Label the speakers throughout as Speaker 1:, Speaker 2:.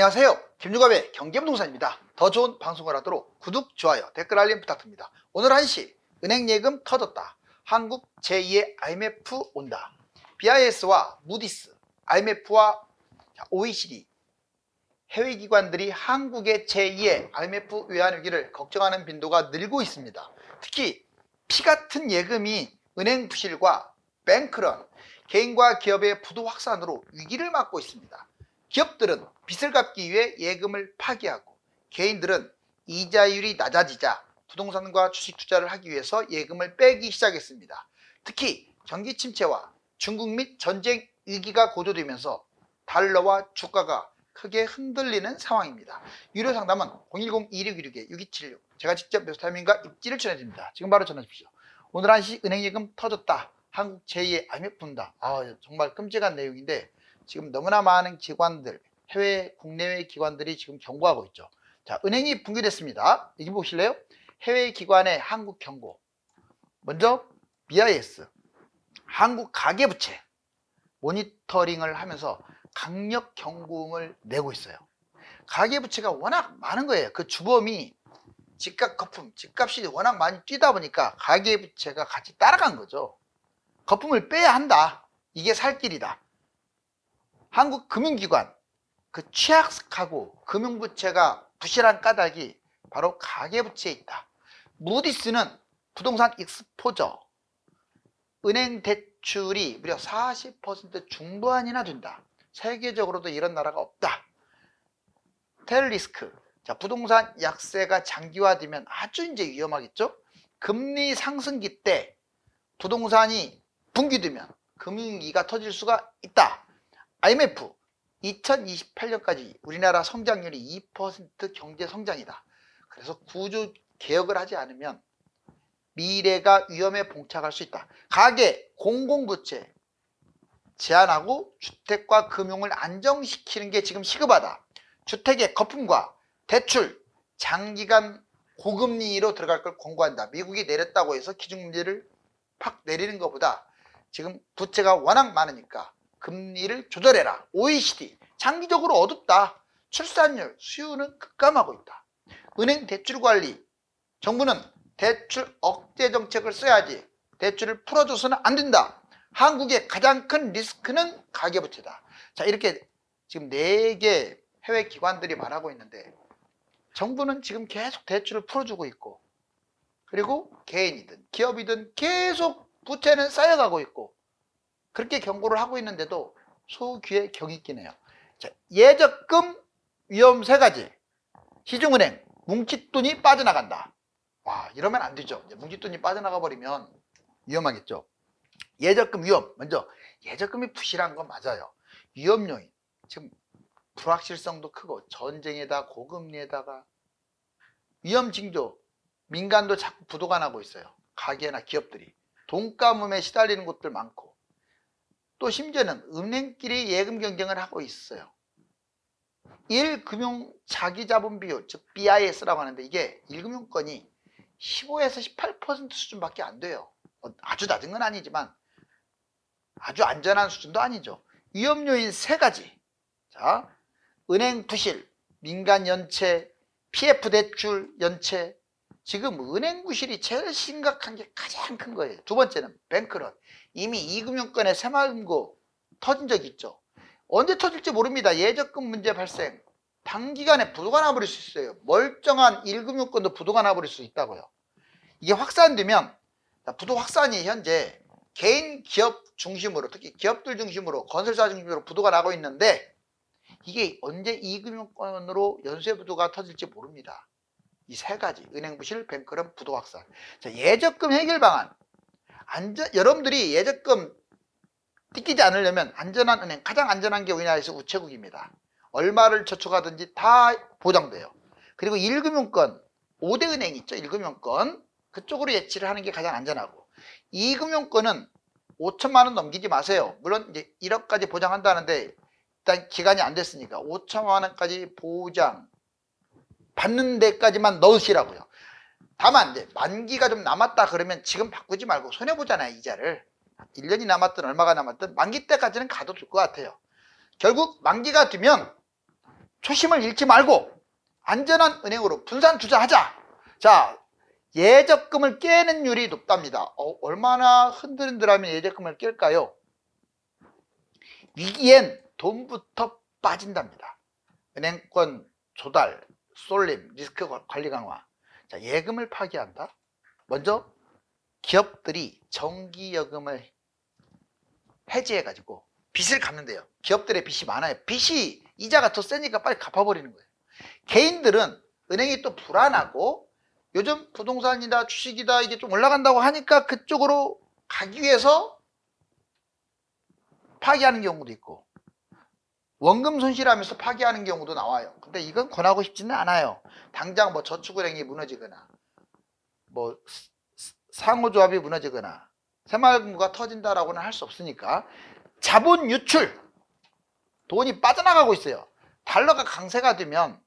Speaker 1: 안녕하세요. 김유갑의 경제부동산입니다. 더 좋은 방송을 하도록 구독, 좋아요, 댓글 알림 부탁드립니다. 오늘 1시 은행 예금 터졌다. 한국 제2의 IMF 온다. BIS와 무디스, IMF와 OECD 해외 기관들이 한국의 제2의 IMF 외환위기를 걱정하는 빈도가 늘고 있습니다. 특히 피 같은 예금이 은행 부실과 뱅크런, 개인과 기업의 부도 확산으로 위기를 맞고 있습니다. 기업들은 빚을 갚기 위해 예금을 파기하고 개인들은 이자율이 낮아지자 부동산과 주식 투자를 하기 위해서 예금을 빼기 시작했습니다. 특히 경기 침체와 중국 및 전쟁 위기가 고조되면서 달러와 주가가 크게 흔들리는 상황입니다. 유료 상담은 010-2616-6276 제가 직접 메소타임과 입지를 전해드립니다. 지금 바로 전화 주십시오. 오늘 1시 은행 예금 터졌다. 한국 제2의 IMF 온다. 정말 끔찍한 내용인데 지금 너무나 많은 기관들, 해외, 국내외 기관들이 지금 경고하고 있죠. 자, 은행이 붕괴됐습니다. 여기 보실래요? 해외 기관의 한국 경고. 먼저 BIS, 한국 가계부채 모니터링을 하면서 강력 경고음을 내고 있어요. 가계부채가 워낙 많은 거예요. 그 주범이 집값 거품, 집값이 워낙 많이 뛰다 보니까 가계부채가 같이 따라간 거죠. 거품을 빼야 한다. 이게 살 길이다. 한국 금융기관, 그 취약하고 금융부채가 부실한 까닭이 바로 가계부채에 있다. 무디스는 부동산 익스포저, 은행 대출이 무려 40% 중반이나 된다. 세계적으로도 이런 나라가 없다. 텔리스크, 자, 부동산 약세가 장기화되면 아주 이제 위험하겠죠. 금리 상승기 때 부동산이 붕괴되면 금융위기가 터질 수가 있다. IMF 2028년까지 우리나라 성장률이 2% 경제 성장이다. 그래서 구조 개혁을 하지 않으면 미래가 위험에 봉착할 수 있다. 가계, 공공부채 제한하고 주택과 금융을 안정시키는 게 지금 시급하다. 주택의 거품과 대출, 장기간 고금리로 들어갈 걸 권고한다. 미국이 내렸다고 해서 기준금리를 팍 내리는 것보다 지금 부채가 워낙 많으니까 금리를 조절해라. OECD 장기적으로 어둡다. 출산율, 수요는 급감하고 있다. 은행 대출 관리, 정부는 대출 억제 정책을 써야지 대출을 풀어줘서는 안 된다. 한국의 가장 큰 리스크는 가계부채다. 자, 이렇게 지금 4개 해외 기관들이 말하고 있는데 정부는 지금 계속 대출을 풀어주고 있고 그리고 개인이든 기업이든 계속 부채는 쌓여가고 있고 그렇게 경고를 하고 있는데도 소귀에 경이 끼네요. 자, 예적금 위험 3가지. 시중은행 뭉칫돈이 빠져나간다. 와, 이러면 안 되죠. 뭉칫돈이 빠져나가 버리면 위험하겠죠. 예적금 위험. 먼저 예적금이 부실한 건 맞아요. 위험 요인. 지금 불확실성도 크고 전쟁에다 고금리에다가 위험 징조. 민간도 자꾸 부도가 나고 있어요. 가게나 기업들이. 돈가뭄에 시달리는 곳들 많고 또 심지어는 은행끼리 예금 경쟁을 하고 있어요. 1금융 자기자본 비율, 즉 BIS라고 하는데 이게 1금융권이 15에서 18% 수준밖에 안 돼요. 아주 낮은 건 아니지만 아주 안전한 수준도 아니죠. 위험 요인 3가지. 자, 은행 부실, 민간 연체, PF 대출 연체. 지금 은행 부실이 제일 심각한 게 가장 큰 거예요. 2번째는 뱅크런. 이미 2금융권의 새마을금고 터진 적이 있죠. 언제 터질지 모릅니다. 예적금 문제 발생. 단기간에 부도가 나버릴 수 있어요. 멀쩡한 1금융권도 부도가 나버릴 수 있다고요. 이게 확산되면 부도 확산이 현재 개인 기업 중심으로 특히 기업들 중심으로 건설사 중심으로 부도가 나고 있는데 이게 언제 2금융권으로 연쇄부도가 터질지 모릅니다. 이 3가지 은행 부실, 뱅크런, 부도 확산. 자, 예적금 해결 방안. 여러분들이 예적금 띠끼지 않으려면 안전한 은행, 가장 안전한 게 우리나라에서 우체국입니다. 얼마를 저축하든지 다 보장돼요. 그리고 1금융권, 5대 은행 있죠. 1금융권. 그쪽으로 예치를 하는 게 가장 안전하고 2금융권은 5천만 원 넘기지 마세요. 물론 이제 1억까지 보장한다는데 일단 기간이 안 됐으니까 5천만 원까지 보장 받는 데까지만 넣으시라고요. 다만 이제 만기가 좀 남았다 그러면 지금 바꾸지 말고 손해보잖아요. 이자를 1년이 남았든 얼마가 남았든 만기 때까지는 가도 될 것 같아요. 결국 만기가 되면 초심을 잃지 말고 안전한 은행으로 분산 투자하자. 자, 예적금을 깨는 율이 높답니다. 얼마나 흔들흔들하면 예적금을 깰까요? 위기엔 돈부터 빠진답니다. 은행권 조달, 쏠림, 리스크 관리 강화. 자, 예금을 파기한다. 먼저 기업들이 정기여금을 해지해가지고 빚을 갚는데요. 기업들의 빚이 많아요. 빚이 이자가 더 세니까 빨리 갚아버리는 거예요. 개인들은 은행이 또 불안하고 요즘 부동산이다 주식이다 이게 좀 올라간다고 하니까 그쪽으로 가기 위해서 파기하는 경우도 있고 원금 손실하면서 파기하는 경우도 나와요. 근데 이건 권하고 싶지는 않아요. 당장 뭐 저축은행이 무너지거나 뭐 상호조합이 무너지거나 새마을금고가 터진다라고는 할 수 없으니까 자본 유출, 돈이 빠져나가고 있어요. 달러가 강세가 되면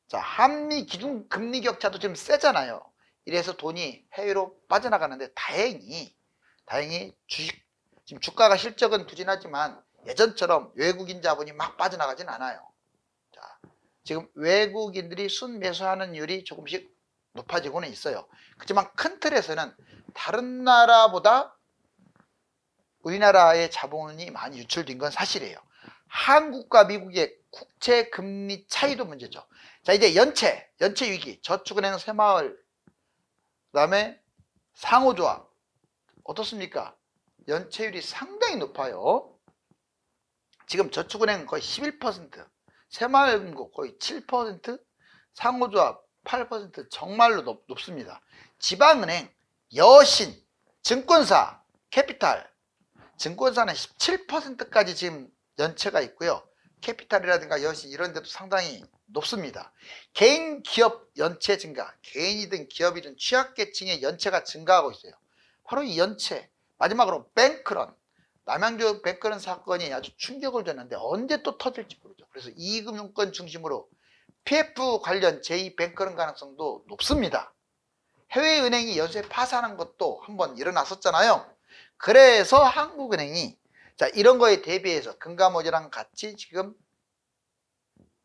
Speaker 1: 자, 한미 기준 금리 격차도 지금 세잖아요. 이래서 돈이 해외로 빠져나가는데 다행히 주식 지금 주가가 실적은 부진하지만 예전처럼 외국인 자본이 막 빠져나가진 않아요. 자, 지금 외국인들이 순매수하는 율이 조금씩 높아지고는 있어요. 그렇지만 큰 틀에서는 다른 나라보다 우리나라의 자본이 많이 유출된 건 사실이에요. 한국과 미국의 국채 금리 차이도 문제죠. 자, 이제 연체 위기, 저축은행 새마을, 그다음에 상호조합 어떻습니까? 연체율이 상당히 높아요. 지금 저축은행 거의 11%, 새마을금고 거의 7%, 상호조합 8% 정말로 높습니다. 지방은행, 여신, 증권사, 캐피탈, 증권사는 17%까지 지금 연체가 있고요. 캐피탈이라든가 여신 이런 데도 상당히 높습니다. 개인 기업 연체 증가, 개인이든 기업이든 취약계층의 연체가 증가하고 있어요. 바로 이 연체, 마지막으로 뱅크런, 남양주 뱅크런 사건이 아주 충격을 줬는데 언제 또 터질지 모르죠. 그래서 이금융권 중심으로 PF 관련 제2뱅크런 가능성도 높습니다. 해외은행이 연쇄 파산한 것도 한번 일어났었잖아요. 그래서 한국은행이 자, 이런 거에 대비해서 금감원이랑 같이 지금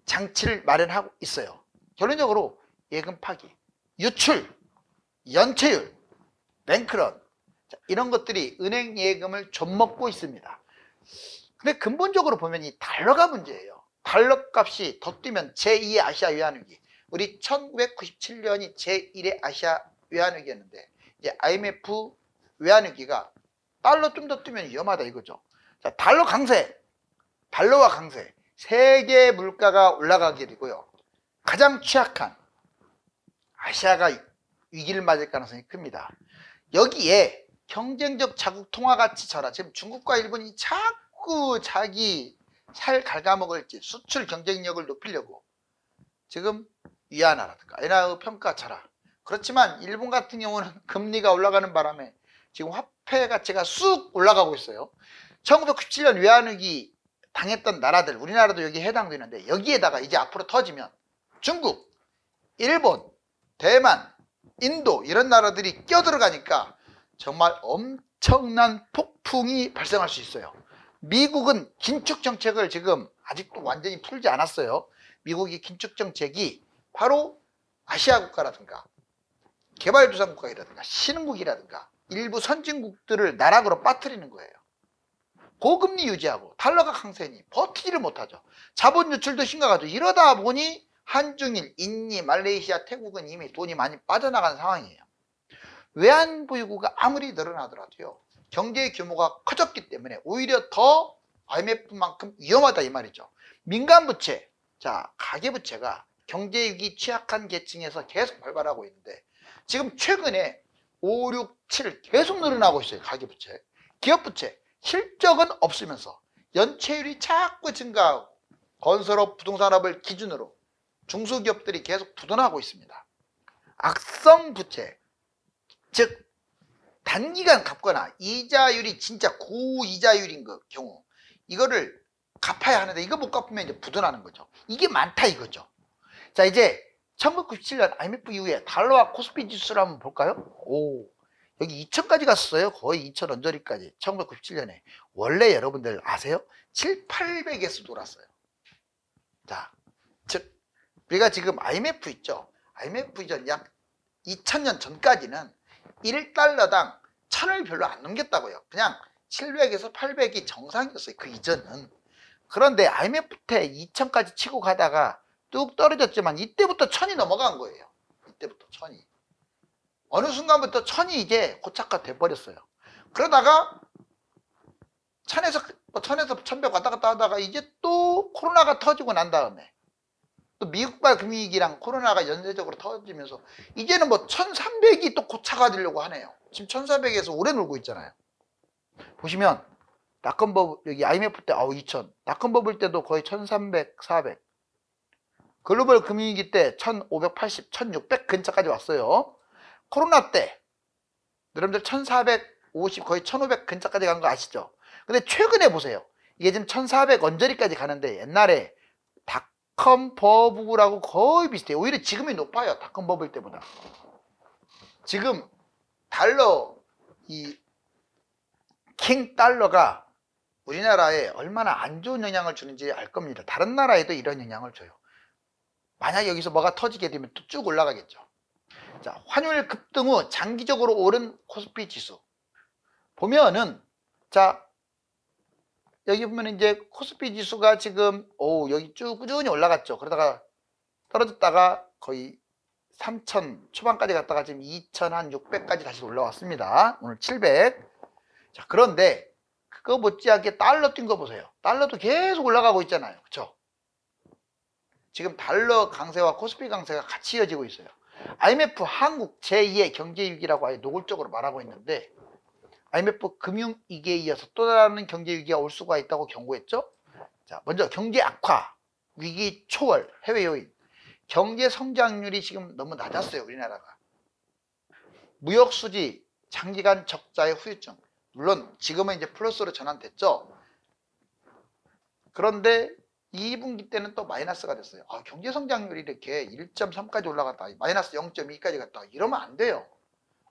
Speaker 1: 장치를 마련하고 있어요. 결론적으로 예금 파기, 유출, 연체율, 뱅크런 이런 것들이 은행 예금을 좀먹고 있습니다. 근데 근본적으로 보면 이 달러가 문제예요. 달러 값이 더 뛰면 제2의 아시아 외환위기, 우리 1997년이 제1의 아시아 외환위기였는데 이제 IMF 외환위기가 달러 좀 더 뛰면 위험하다 이거죠. 자, 달러 강세, 달러와 강세, 세계 물가가 올라가게 되고요. 가장 취약한 아시아가 위기를 맞을 가능성이 큽니다. 여기에 경쟁적 자국 통화 가치 절하, 지금 중국과 일본이 자꾸 자기 살 갉아먹을지 수출 경쟁력을 높이려고 지금 위안화라든가 엔화의 평가 절하. 그렇지만 일본 같은 경우는 금리가 올라가는 바람에 지금 화폐 가치가 쑥 올라가고 있어요. 1997년 외환위기 당했던 나라들, 우리나라도 여기에 해당되는데 여기에다가 이제 앞으로 터지면 중국, 일본, 대만, 인도 이런 나라들이 껴들어가니까 정말 엄청난 폭풍이 발생할 수 있어요. 미국은 긴축 정책을 지금 아직도 완전히 풀지 않았어요. 미국의 긴축 정책이 바로 아시아 국가라든가 개발도상국가라든가 신흥국이라든가 일부 선진국들을 나락으로 빠뜨리는 거예요. 고금리 유지하고 달러가 강세니 버티지를 못하죠. 자본 유출도 심각하죠. 이러다 보니 한중일, 인니, 말레이시아, 태국은 이미 돈이 많이 빠져나간 상황이에요. 외환보유고가 아무리 늘어나더라도요. 경제 규모가 커졌기 때문에 오히려 더 IMF만큼 위험하다 이 말이죠. 민간부채, 자 가계부채가 경제위기 취약한 계층에서 계속 발발하고 있는데 지금 최근에 5, 6, 7 계속 늘어나고 있어요. 가계부채, 기업부채 실적은 없으면서 연체율이 자꾸 증가하고 건설업, 부동산업을 기준으로 중소기업들이 계속 부도나고 있습니다. 악성부채, 즉 단기간 갚거나 이자율이 진짜 고이자율인 경우 이거를 갚아야 하는데 이거 못 갚으면 이제 부도나는 거죠. 이게 많다 이거죠. 자, 이제 1997년 IMF 이후에 달러와 코스피 지수를 한번 볼까요? 오, 여기 2000까지 갔어요. 거의 2000 언저리까지 1997년에. 원래 여러분들 아세요? 7, 800에서 놀았어요. 자, 즉 우리가 지금 IMF 있죠. IMF 이전 약 2000년 전까지는 1달러당 1000을 별로 안 넘겼다고요. 그냥 700에서 800이 정상이었어요. 그 이전은. 그런데 IMF 때 2000까지 치고 가다가 뚝 떨어졌지만 이때부터 1000이 넘어간 거예요. 이때부터 1000이. 어느 순간부터 1000이 이제 고착화 돼버렸어요. 그러다가 1000에서 1100 왔다 갔다 하다가 이제 또 코로나가 터지고 난 다음에 또 미국발 금융위기랑 코로나가 연쇄적으로 터지면서 이제는 뭐 1300이 또 고차가 되려고 하네요. 지금 1400에서 오래 놀고 있잖아요. 보시면 닷컴버블 여기 IMF 때 2000 닷컴버블 때도 거의 1300, 400 글로벌 금융위기 때 1580, 1600 근처까지 왔어요. 코로나 때 여러분들 1450 거의 1500 근처까지 간 거 아시죠? 근데 최근에 보세요. 이게 지금 1400 언저리까지 가는데 옛날에 닷컴 버블하고 거의 비슷해요. 오히려 지금이 높아요. 닷컴 버블 때보다. 지금 달러 이 킹 달러가 우리나라에 얼마나 안 좋은 영향을 주는지 알 겁니다. 다른 나라에도 이런 영향을 줘요. 만약 여기서 뭐가 터지게 되면 또 쭉 올라가겠죠. 자, 환율 급등 후 장기적으로 오른 코스피 지수 보면은 자 여기 보면 이제 코스피 지수가 지금 여기 쭉 꾸준히 올라갔죠. 그러다가 떨어졌다가 거의 3000 초반까지 갔다가 지금 2600까지 다시 올라왔습니다. 오늘 700. 자, 그런데 그거 못지않게 달러 뛴 거 보세요. 달러도 계속 올라가고 있잖아요. 그렇죠? 지금 달러 강세와 코스피 강세가 같이 이어지고 있어요. IMF 한국 제2의 경제위기라고 아예 노골적으로 말하고 있는데 IMF 금융위기에 이어서 또 다른 경제위기가 올 수가 있다고 경고했죠. 자, 먼저 경제 악화, 위기 초월, 해외 요인. 경제 성장률이 지금 너무 낮았어요. 우리나라가. 무역수지, 장기간 적자의 후유증. 물론 지금은 이제 플러스로 전환됐죠. 그런데 2분기 때는 또 마이너스가 됐어요. 경제 성장률이 이렇게 1.3까지 올라갔다. 마이너스 0.2까지 갔다. 이러면 안 돼요.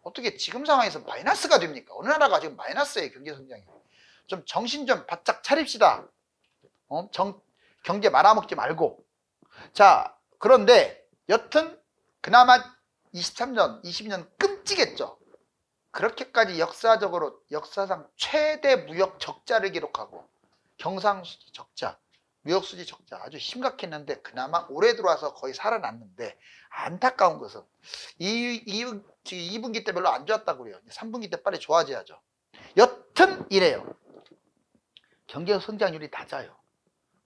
Speaker 1: 어떻게 지금 상황에서 마이너스가 됩니까? 어느 나라가 지금 마이너스예요. 경제 성장이. 좀 정신 좀 바짝 차립시다. 경제 말아먹지 말고. 자, 그런데 여튼 그나마 23년, 20년 끔찍했죠. 그렇게까지 역사상 최대 무역 적자를 기록하고 경상수지 적자, 무역수지 적자 아주 심각했는데 그나마 올해 들어와서 거의 살아났는데 안타까운 것은 2분기 때 별로 안 좋았다고 그래요. 3분기 때 빨리 좋아져야죠. 여튼 이래요. 경제 성장률이 낮아요.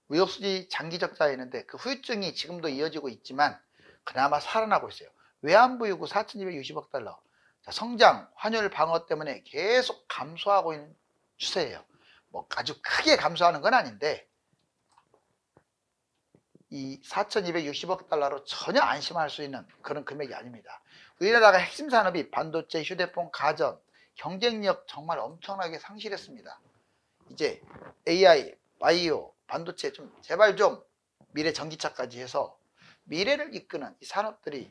Speaker 1: 무역수지 장기 적자였는데 그 후유증이 지금도 이어지고 있지만 그나마 살아나고 있어요. 외환보유고 4,260억 달러. 자, 성장, 환율 방어 때문에 계속 감소하고 있는 추세예요. 뭐 아주 크게 감소하는 건 아닌데 이 4,260억 달러로 전혀 안심할 수 있는 그런 금액이 아닙니다. 우리나라가 핵심 산업이 반도체, 휴대폰, 가전, 경쟁력 정말 엄청나게 상실했습니다. 이제 AI, 바이오, 반도체 좀 제발 좀 미래 전기차까지 해서 미래를 이끄는 이 산업들이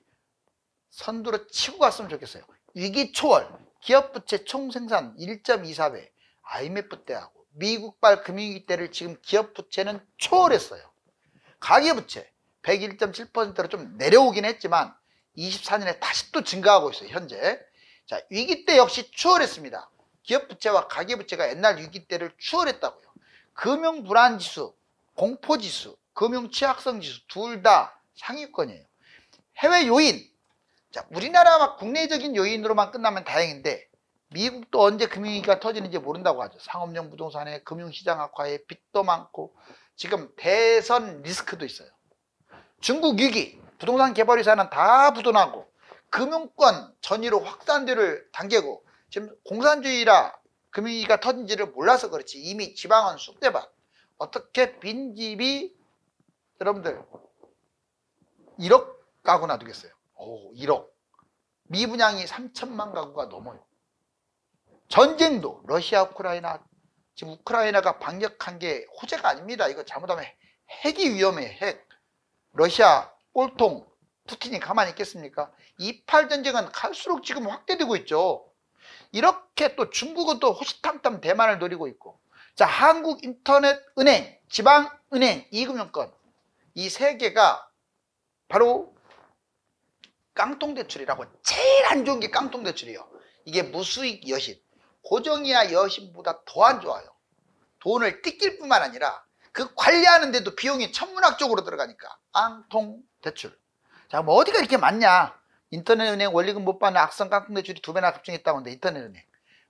Speaker 1: 선두로 치고 갔으면 좋겠어요. 위기 초월, 기업 부채 총 생산 1.24배, IMF 때하고 미국발 금융위기 때를 지금 기업 부채는 초월했어요. 가계부채 101.7%로 좀 내려오긴 했지만 24년에 다시 또 증가하고 있어요. 현재. 자, 위기 때 역시 추월했습니다. 기업 부채와 가계부채가 옛날 위기 때를 추월했다고요. 금융 불안 지수, 공포 지수, 금융 취약성 지수 둘 다 상위권이에요. 해외 요인. 자, 우리나라만 국내적인 요인으로만 끝나면 다행인데 미국도 언제 금융위기가 터지는지 모른다고 하죠. 상업용 부동산에 금융시장 악화에 빚도 많고 지금 대선 리스크도 있어요. 중국 위기, 부동산 개발회사는 다 부도나고 금융권 전위로 확산들을 당기고 지금 공산주의라 금융위기가 터진지를 몰라서 그렇지 이미 지방은 쑥대밭. 어떻게 빈집이 여러분들 1억 가구 놔두겠어요. 1억. 미분양이 3천만 가구가 넘어요. 전쟁도 러시아 우크라이나 지금 우크라이나가 반격한 게 호재가 아닙니다. 이거 잘못하면 핵이 위험해. 핵. 러시아 꼴통 푸틴이 가만히 있겠습니까? 28 전쟁은 갈수록 지금 확대되고 있죠. 이렇게 또 중국은 또 호시탐탐 대만을 노리고 있고 자 한국인터넷은행, 지방은행, 이금융권 이 세 개가 바로 깡통대출이라고. 제일 안 좋은 게 깡통대출이에요. 이게 무수익 여신, 고정이야 여신보다 더 안 좋아요. 돈을 뜯길 뿐만 아니라 그 관리하는데도 비용이 천문학적으로 들어가니까. 깡통대출. 자, 뭐 어디가 이렇게 많냐. 인터넷은행 원리금 못 받는 악성 깡통대출이 2배나 급증했다고 하는데, 인터넷은행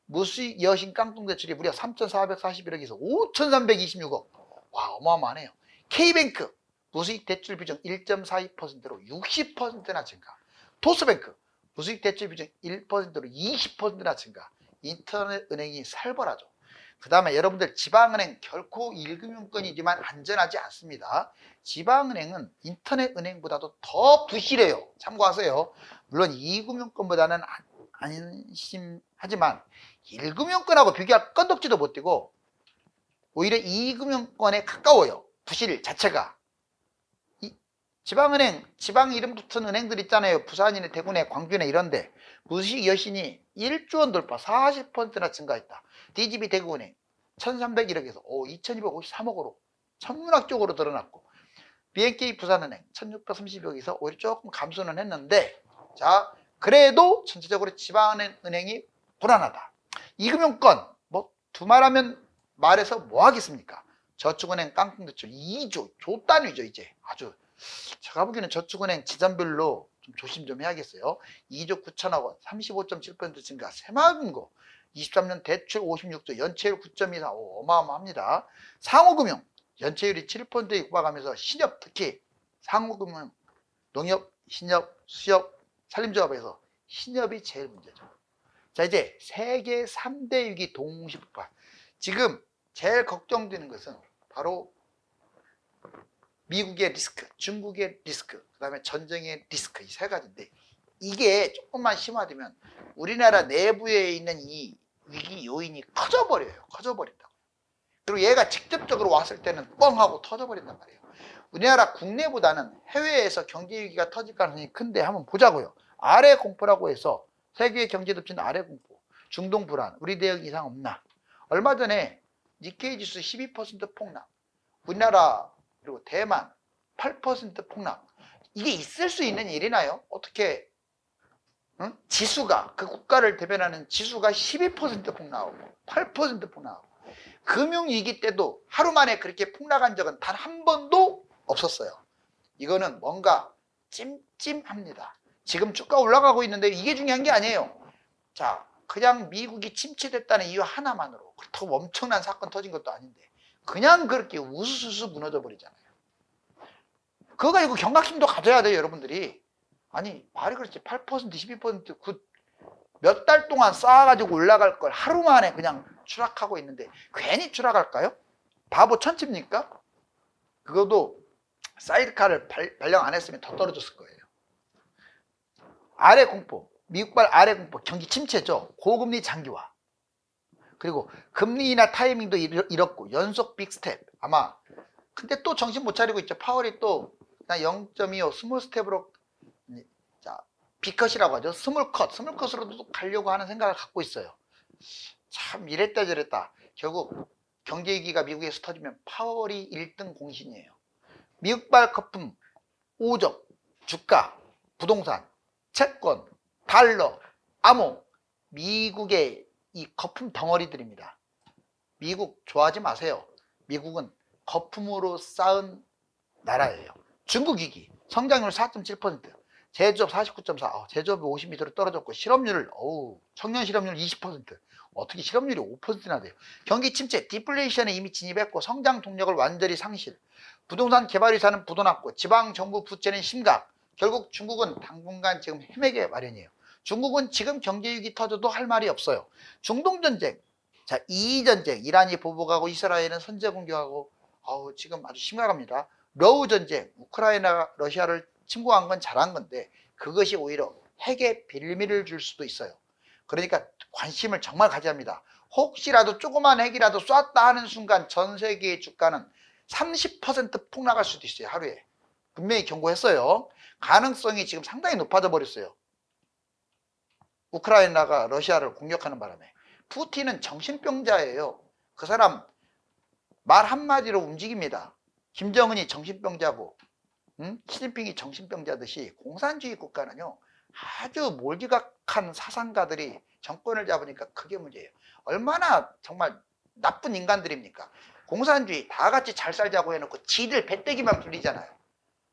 Speaker 1: 무수익 여신 깡통대출이 무려 3,441억에서 5,326억. 와, 어마어마하네요. K뱅크 무수익 대출 비중 1.42%로 60%나 증가. 토스뱅크 무수익 대출 비중 1%로 20%나 증가. 인터넷 은행이 살벌하죠. 그 다음에 여러분들, 지방은행 결코 1금융권이지만 안전하지 않습니다. 지방은행은 인터넷 은행보다도 더 부실해요. 참고하세요. 물론 2금융권보다는 안심하지만 1금융권하고 비교할 건덕지도 못 띄고 오히려 2금융권에 가까워요. 부실 자체가. 지방은행, 지방 이름 붙은 은행들 있잖아요. 부산이네, 대구네, 광주네 이런데 무수익 여신이 1조 원 돌파, 40%나 증가했다. DGB 대구은행 1,301억에서 2,253억으로 천문학적으로 드러났고, BNK 부산은행 1,630억에서 오히려 조금 감소는 했는데, 자, 그래도 전체적으로 지방은행이 불안하다. 2금융권 뭐 두말하면 말해서 뭐 하겠습니까? 저축은행 깡통대출 2조, 조 단위죠. 이제 아주 제가 보기에는 저축은행 지점별로 좀 조심 좀 해야겠어요. 2조 9천억 원, 35.7% 증가, 새마은 거 23년 대출 56조, 연체율 9.24, 어마어마합니다. 상호금융 연체율이 7%에 육박하면서 신협, 특히 상호금융, 농협, 신협, 수협, 산림조합에서 신협이 제일 문제죠. 자, 이제 세계 3대 위기 동시 폭발. 지금 제일 걱정되는 것은 바로 미국의 리스크, 중국의 리스크, 그 다음에 전쟁의 리스크, 이 세 가지인데, 이게 조금만 심화되면 우리나라 내부에 있는 이 위기 요인이 커져버려요. 커져버린다고. 그리고 얘가 직접적으로 왔을 때는 뻥 하고 터져버린단 말이에요. 우리나라 국내보다는 해외에서 경제 위기가 터질 가능성이 큰데 한번 보자고요. 아래 공포라고 해서 세계 경제 덮친 아래 공포, 중동 불안, 우리 대응 이상 없나. 얼마 전에 니케이 지수 12% 폭락, 우리나라 그리고 대만 8% 폭락. 이게 있을 수 있는 일이나요? 어떻게 지수가, 그 국가를 대변하는 지수가 12% 폭락하고 8% 폭락하고, 금융위기 때도 하루 만에 그렇게 폭락한 적은 단 한 번도 없었어요. 이거는 뭔가 찜찜합니다. 지금 주가 올라가고 있는데 이게 중요한 게 아니에요. 자, 그냥 미국이 침체됐다는 이유 하나만으로 그렇다고 엄청난 사건 터진 것도 아닌데 그냥 그렇게 우수수수 무너져 버리잖아요. 그거 가지고 경각심도 가져야 돼요, 여러분들이. 아니, 말이 그렇지. 8%, 12% 몇 달 동안 쌓아가지고 올라갈 걸 하루 만에 그냥 추락하고 있는데 괜히 추락할까요? 바보 천치입니까? 그것도 사이드카를 발령 안 했으면 더 떨어졌을 거예요. 아래 공포, 미국발 아래 공포, 경기 침체죠. 고금리 장기화. 그리고 금리 인하 타이밍도 잃었고 연속 빅스텝. 아마 근데 또 정신 못 차리고 있죠. 파월이 또 0.25 스몰 스텝으로, 자, B컷이라고 하죠. 스몰컷으로도 가려고 하는 생각을 갖고 있어요. 참 이랬다 저랬다. 결국 경제위기가 미국에서 터지면 파월이 1등 공신이에요. 미국발 거품, 오적, 주가, 부동산, 채권, 달러, 암호, 미국의 이 거품 덩어리들입니다. 미국 좋아하지 마세요. 미국은 거품으로 쌓은 나라예요. 중국 위기, 성장률 4.7%, 제조업 49.4, 제조업이 50m로 떨어졌고, 실업률, 청년 실업률 20%, 어떻게 실업률이 5%나 돼요. 경기 침체, 디플레이션에 이미 진입했고 성장 동력을 완전히 상실, 부동산 개발회사는 부도났고 지방정부 부채는 심각. 결국 중국은 당분간 지금 헤매게 마련이에요. 중국은 지금 경제위기 터져도 할 말이 없어요. 중동전쟁, 자, 이전쟁, 이란이 보복하고 이스라엘은 선제 공격하고 지금 아주 심각합니다. 러우 전쟁, 우크라이나가 러시아를 침공한 건 잘한 건데 그것이 오히려 핵에 빌미를 줄 수도 있어요. 그러니까 관심을 정말 가져야 합니다. 혹시라도 조그만 핵이라도 쐈다 하는 순간 전 세계의 주가는 30% 폭락할 수도 있어요. 하루에. 분명히 경고했어요. 가능성이 지금 상당히 높아져 버렸어요. 우크라이나가 러시아를 공격하는 바람에. 푸틴은 정신병자예요. 그 사람 말 한마디로 움직입니다. 김정은이 정신병자고 시진핑이 정신병자듯이 공산주의 국가는요 아주 몰지각한 사상가들이 정권을 잡으니까 그게 문제예요. 얼마나 정말 나쁜 인간들입니까? 공산주의 다 같이 잘 살자고 해놓고 지들 배때기만 불리잖아요.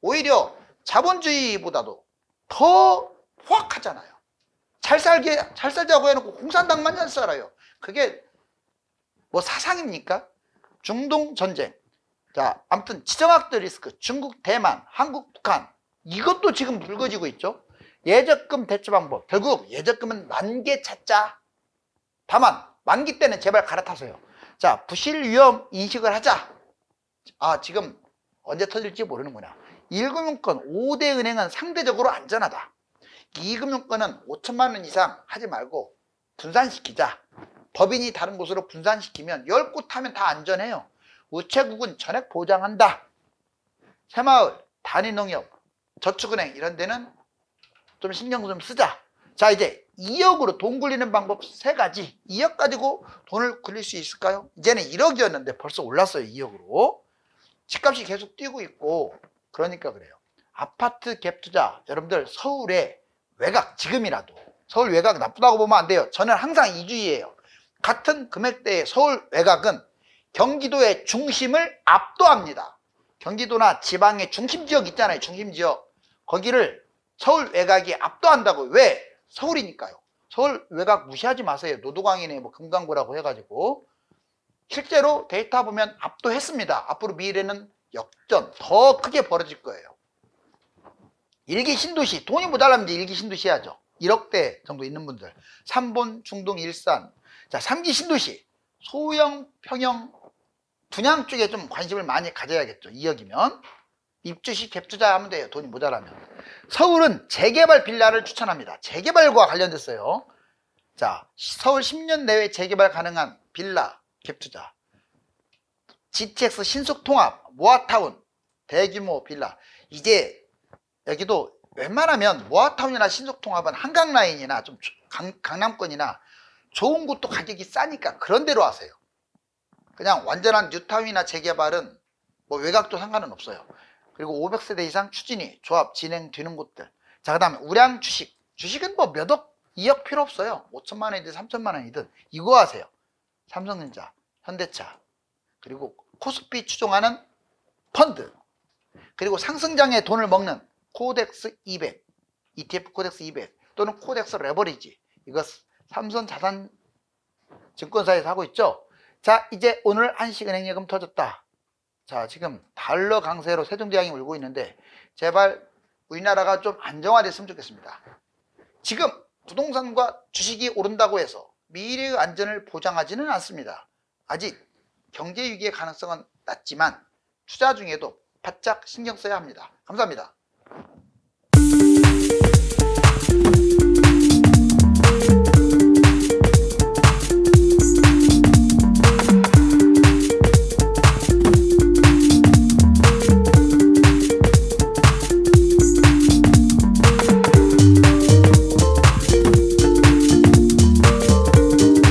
Speaker 1: 오히려 자본주의보다도 더 포악하잖아요. 잘 살자고 해놓고 공산당만 잘 살아요. 그게 뭐 사상입니까? 중동 전쟁. 자, 아무튼 지정학적 리스크, 중국, 대만, 한국, 북한 이것도 지금 불거지고 있죠. 예적금 대처 방법. 결국 예적금은 만기 찾자. 다만 만기 때는 제발 갈아타세요. 자, 부실 위험 인식을 하자. 아, 지금 언제 터질지 모르는구나. 1금융권 5대 은행은 상대적으로 안전하다. 2금융권은 5천만 원 이상 하지 말고 분산시키자. 법인이 다른 곳으로 분산시키면 10곳 하면 다 안전해요. 우체국은 전액 보장한다. 새마을, 단위농협, 저축은행 이런 데는 좀 신경 좀 쓰자. 자, 이제 2억으로 돈 굴리는 방법 3가지. 2억 가지고 돈을 굴릴 수 있을까요? 이제는 1억이었는데 벌써 올랐어요. 2억으로. 집값이 계속 뛰고 있고 그러니까 그래요. 아파트 갭 투자. 여러분들 서울에 외곽 지금이라도 서울 외곽 나쁘다고 보면 안 돼요. 저는 항상 이주의예요. 같은 금액대의 서울 외곽은 경기도의 중심을 압도합니다. 경기도나 지방의 중심 지역 있잖아요. 중심 지역. 거기를 서울 외곽이 압도한다고. 왜? 서울이니까요. 서울 외곽 무시하지 마세요. 노도광이네 뭐 금강구라고 해가지고. 실제로 데이터 보면 압도했습니다. 앞으로 미래는 역전 더 크게 벌어질 거예요. 1기 신도시 돈이 모자라면 이제 1기 신도시 해야죠. 1억대 정도 있는 분들. 3본, 중동, 일산. 자, 3기 신도시 소형, 평형, 분양 쪽에 좀 관심을 많이 가져야겠죠. 2억이면 입주시 갭 투자하면 돼요. 돈이 모자라면. 서울은 재개발 빌라를 추천합니다. 재개발과 관련됐어요. 자, 서울 10년 내외 재개발 가능한 빌라 갭 투자. GTX 신속통합, 모아타운, 대규모 빌라. 이제 여기도 웬만하면 모아타운이나 신속통합은 한강라인이나 좀 강남권이나 좋은 곳도 가격이 싸니까 그런 데로 하세요. 그냥 완전한 뉴타운이나 재개발은 뭐 외곽도 상관은 없어요. 그리고 500세대 이상 추진이 조합 진행되는 곳들. 자, 그 다음에 우량 주식. 주식은 뭐 몇 억, 2억 필요 없어요. 5천만 원이든 3천만 원이든 이거 하세요. 삼성전자, 현대차, 그리고 코스피 추종하는 펀드, 그리고 상승장에 돈을 먹는 코덱스 200, ETF 코덱스 200 또는 코덱스 레버리지. 이거 삼선 자산 증권사에서 하고 있죠. 자, 이제 오늘 한식은행예금 터졌다. 자, 지금 달러 강세로 세종대왕이 울고 있는데 제발 우리나라가 좀 안정화됐으면 좋겠습니다. 지금 부동산과 주식이 오른다고 해서 미래의 안전을 보장하지는 않습니다. 아직 경제 위기의 가능성은 낮지만 투자 중에도 바짝 신경 써야 합니다. 감사합니다.